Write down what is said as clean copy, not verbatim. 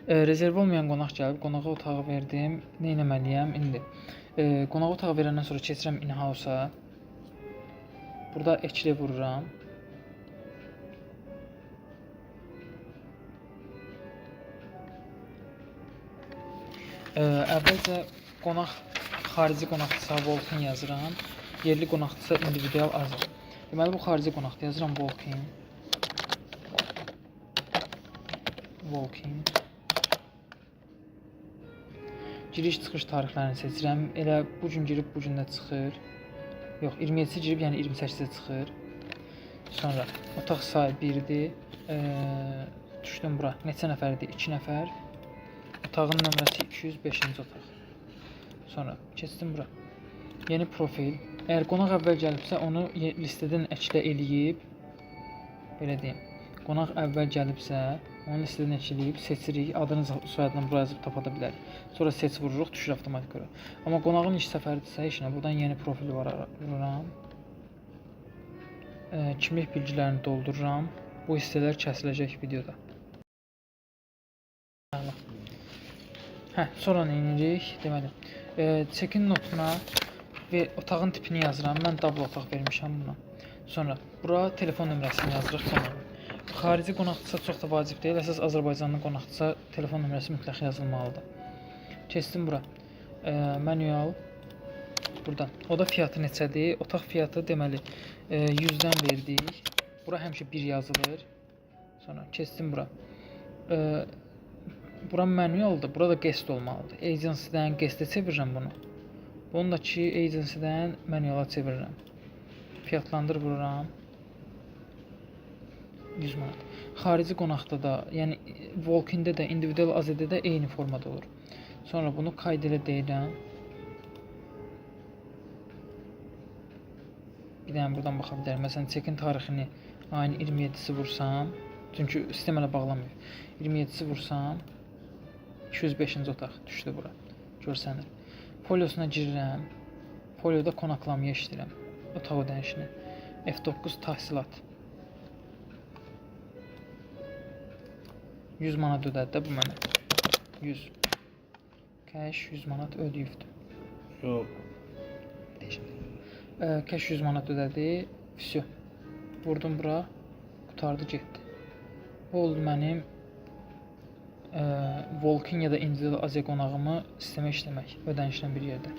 Rezerv olmayan qonaq gəlib, qonağa otağı verdim. Nə etməliyəm indi? Qonağa otağı verəndən sonra keçirəm in-house-a. Burada ekli vururam. Əvvəlcə qonaq xarici qonaqdırsa walk-in yazıram. Yerli qonaqdırsa individual azır. Deməli bu xarici qonaqdır. Yazıram walk-in. Walk-in. Giriş-çıxış tarixlərini seçirəm. Elə bu gün girib bu gün də çıxır. Yox, 27-si girib, yəni 28-də çıxır. Sonra otaq sayı 1-dir. Düşdüm bura. Neçə nəfərdir? 2 nəfər. Otağın nömrəsi 205-ci otaq. Sonra keçdim bura. Yeni profil. Əgər qonaq əvvəl gəlibsə, onu listədən əklə eləyib, belə deyim. Qonaq əvvəl gəlibsə, onu listədən əkləyib, seçirik, adını, soyadını bura yazıb tapa da bilərik. Sonra seç vururuq, düşür avtomatik olaraq. Amma qonağın iş səfəridirsə, işinə buradan yeni profili vururam. Kimlik bilgilərini doldururam. Bu hissələr kəsiləcək videoda. Sonra nə edirik? Deməli, check-in notuna və otağın tipini yazıram. Mən double otaq vermişəm buna. Sonra bura telefon nömrəsini yazırıq qonağın. Xarici qonaqdırsa çox da vacib deyil. Əsas Azərbaycanlı qonaqdırsa telefon nömrəsi mütləq yazılmalıdır. Keçdim bura. Manual. Buradan. Oda fiyatı neçədir? Otaq fiyatı deməli 100-dən verdik. Bura həmişə 1 yazılır. Sonra keçdim bura. Bura manualdır. Burada guest olmalıdır. Agency-dən guest-ə çevirirəm bunu. Bunu da ki agency-dən manuala çevirirəm. Fiyatlandır vururam. 100 manat. Xarici qonaqda da, yəni walk-in-də də, individual AZ-də də eyni formada olur. Sonra bunu qayd elə deyirəm. Bir dənə buradan baxa bilərim. Məsələn, check-in tarixini ayın 27-si vursam, çünki sistem hələ bağlamıyor. 27-si vursam, 205-ci otaq düşdü bura. Görsənir. Foliosuna girirəm. Folioda qonaqlamaya işləyirəm. Otaq ödənişini. F9 təhsilat. 100 manat ödədi də bu mənə. 100. Cash 100 manat ödəyibdir. Yox. Cash 100 manat ödədi. Vəsiyo. Vurdum bura. Qutardı getdi. Bu oldu mənim walk-in ya da individual AZ qonağımı sistemə işləmək. Ödənişlə bir yerdə.